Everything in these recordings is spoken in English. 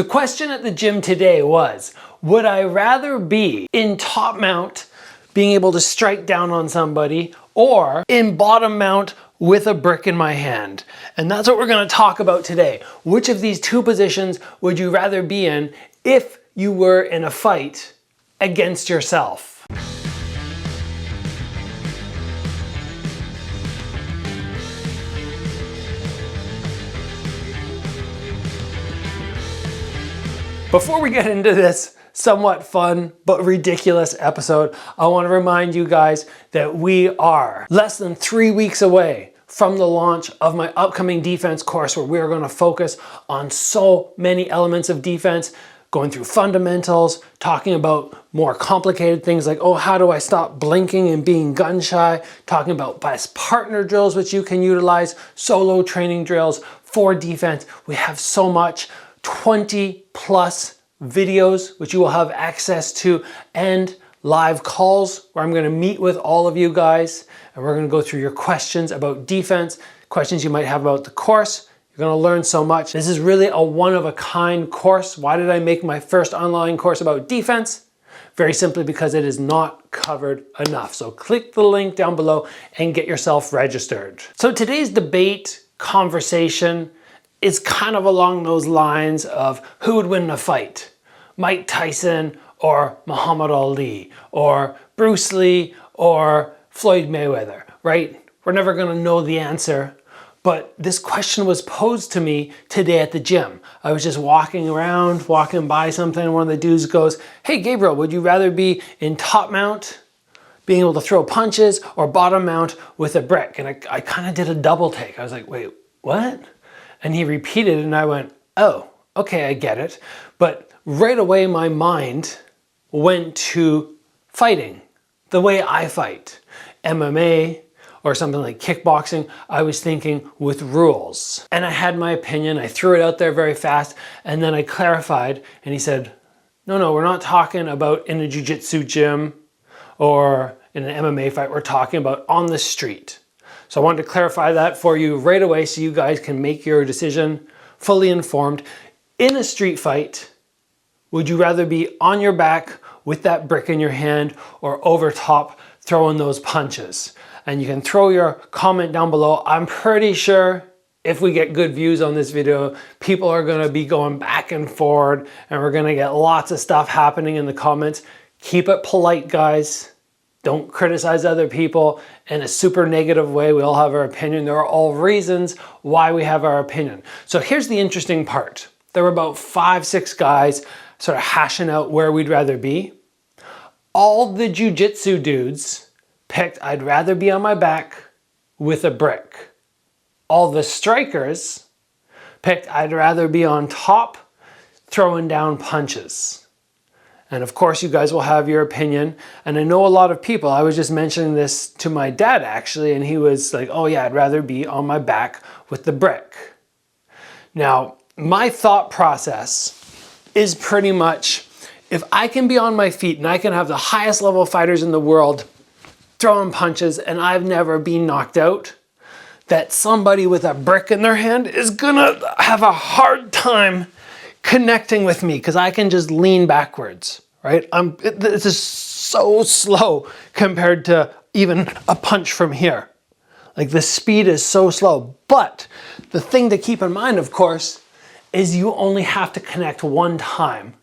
The question at the gym today was, would I rather be in top mount, being able to strike down on somebody, or in bottom mount with a brick in my hand? And that's what we're going to talk about today. Which of these two positions would you rather be in if you were in a fight against yourself? Before we get into this somewhat fun but ridiculous episode, I want to remind you guys that we are less than 3 weeks away from the launch of my upcoming defense course, where we are going to focus on so many elements of defense, going through fundamentals, talking about more complicated things like, oh, how do I stop blinking and being gun shy, talking about best partner drills which you can utilize, solo training drills for defense. We have so much. 20 plus videos which you will have access to, and live calls where I'm going to meet with all of you guys, and we're going to go through your questions about defense, questions you might have about the course. You're going to learn so much. This is really a one-of-a-kind course. Why did I make my first online course about defense? Very simply because it is not covered enough. So click the link down below and get yourself registered. So today's debate, conversation, is kind of along those lines of who would win in a fight, Mike Tyson or Muhammad Ali, or Bruce Lee or Floyd Mayweather, right? We're never gonna know the answer, but this question was posed to me today at the gym. I was just walking around, walking by something, and one of the dudes goes, hey Gabriel, would you rather be in top mount, being able to throw punches, or bottom mount with a brick? And I kind of did a double take. I was like, wait, what? And he repeated it and I went, oh, okay, I get it. But right away my mind went to fighting, the way I fight. MMA or something like kickboxing, I was thinking with rules. And I had my opinion, I threw it out there very fast, and then I clarified and he said, no, we're not talking about in a jiu-jitsu gym or in an MMA fight, we're talking about on the street. So I wanted to clarify that for you right away so you guys can make your decision fully informed. In a street fight, would you rather be on your back with that brick in your hand or over top throwing those punches? And you can throw your comment down below. I'm pretty sure if we get good views on this video, people are going to be going back and forward and we're going to get lots of stuff happening in the comments. Keep it polite, guys. Don't criticize other people in a super negative way. We all have our opinion. There are all reasons why we have our opinion. So here's the interesting part. There were about 5, 6 guys sort of hashing out where we'd rather be. All the jiu-jitsu dudes picked I'd rather be on my back with a brick. All the strikers picked I'd rather be on top throwing down punches. And of course, you guys will have your opinion. And I know a lot of people, I was just mentioning this to my dad actually, and he was like, oh yeah, I'd rather be on my back with the brick. Now, my thought process is pretty much, if I can be on my feet and I can have the highest level fighters in the world throwing punches and I've never been knocked out, that somebody with a brick in their hand is gonna have a hard time connecting with me because I can just lean backwards, right? This is so slow compared to even a punch from here. Like the speed is so slow. But the thing to keep in mind, of course, is you only have to connect one time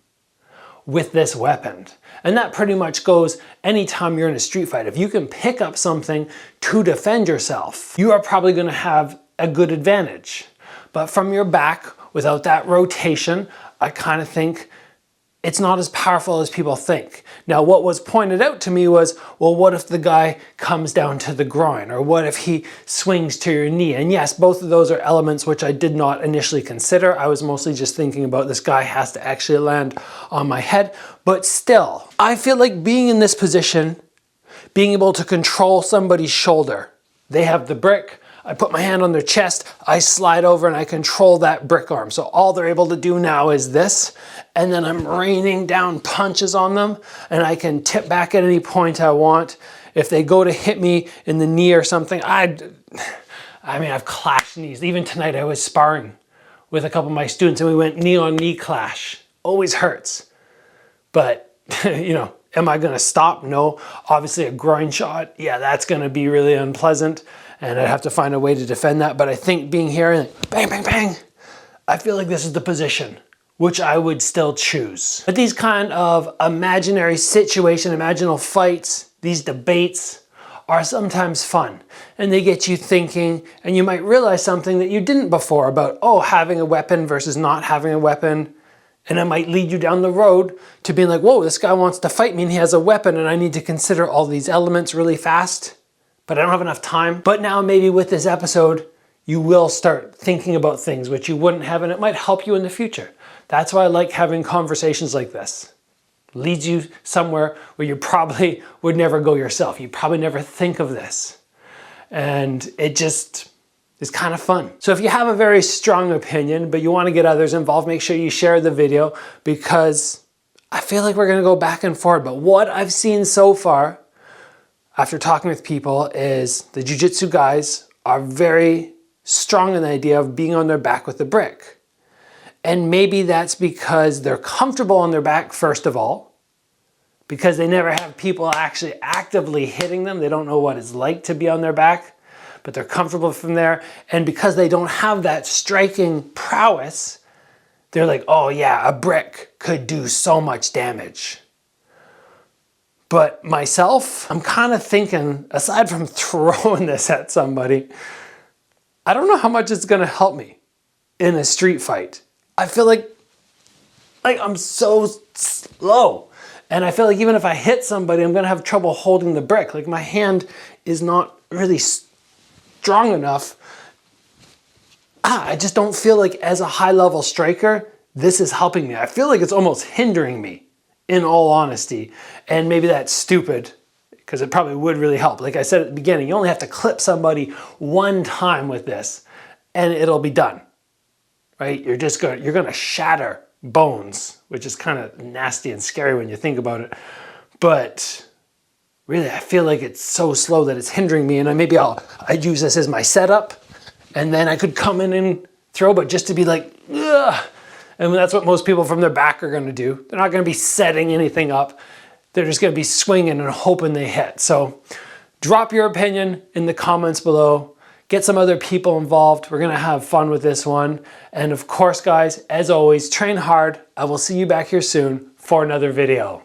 with this weapon. And that pretty much goes anytime you're in a street fight. If you can pick up something to defend yourself, you are probably going to have a good advantage. But from your back, without that rotation, I kind of think it's not as powerful as people think. Now, what was pointed out to me was, well, what if the guy comes down to the groin? Or what if he swings to your knee? And yes, both of those are elements which I did not initially consider. I was mostly just thinking about this guy has to actually land on my head. But still, I feel like being in this position, being able to control somebody's shoulder. They have the brick, I put my hand on their chest, I slide over and I control that brick arm. So all they're able to do now is this, and then I'm raining down punches on them and I can tip back at any point I want. If they go to hit me in the knee or something, I mean, I've clashed knees. Even tonight I was sparring with a couple of my students and we went knee on knee clash. Always hurts. But, you know, am I gonna stop? No. Obviously a groin shot, yeah, that's gonna be really unpleasant and I'd have to find a way to defend that. But I think being here and bang, bang, bang, I feel like this is the position which I would still choose. But these kind of imaginary situation, imaginal fights, these debates are sometimes fun and they get you thinking and you might realize something that you didn't before about, oh, having a weapon versus not having a weapon. And it might lead you down the road to being like, whoa, this guy wants to fight me and he has a weapon and I need to consider all these elements really fast, but I don't have enough time. But now maybe with this episode, you will start thinking about things which you wouldn't have and it might help you in the future. That's why I like having conversations like this. Leads you somewhere where you probably would never go yourself. You probably never think of this. And it just is kind of fun. So if you have a very strong opinion, but you want to get others involved, make sure you share the video because I feel like we're going to go back and forth. But what I've seen so far after talking with people is the jiu-jitsu guys are very strong in the idea of being on their back with the brick. And maybe that's because they're comfortable on their back, first of all, because they never have people actually actively hitting them. They don't know what it's like to be on their back, but they're comfortable from there. And because they don't have that striking prowess, they're like, oh yeah, a brick could do so much damage. But myself, I'm kind of thinking, aside from throwing this at somebody, I don't know how much it's gonna help me in a street fight. I feel like I'm so slow. And I feel like even if I hit somebody, I'm gonna have trouble holding the brick. Like my hand is not really strong enough. I just don't feel like as a high level striker, this is helping me. I feel like it's almost hindering me, in all honesty. And maybe that's stupid, because it probably would really help. Like I said at the beginning, you only have to clip somebody one time with this and it'll be done. Right? You're gonna shatter bones, which is kind of nasty and scary when you think about it. But really, I feel like it's so slow that it's hindering me, and maybe I'd use this as my setup, and then I could come in and throw, but just to be like, ugh. And that's what most people from their back are gonna do. They're not gonna be setting anything up. They're just gonna be swinging and hoping they hit. So drop your opinion in the comments below. Get some other people involved. We're gonna have fun with this one. And of course, guys, as always, train hard. I will see you back here soon for another video.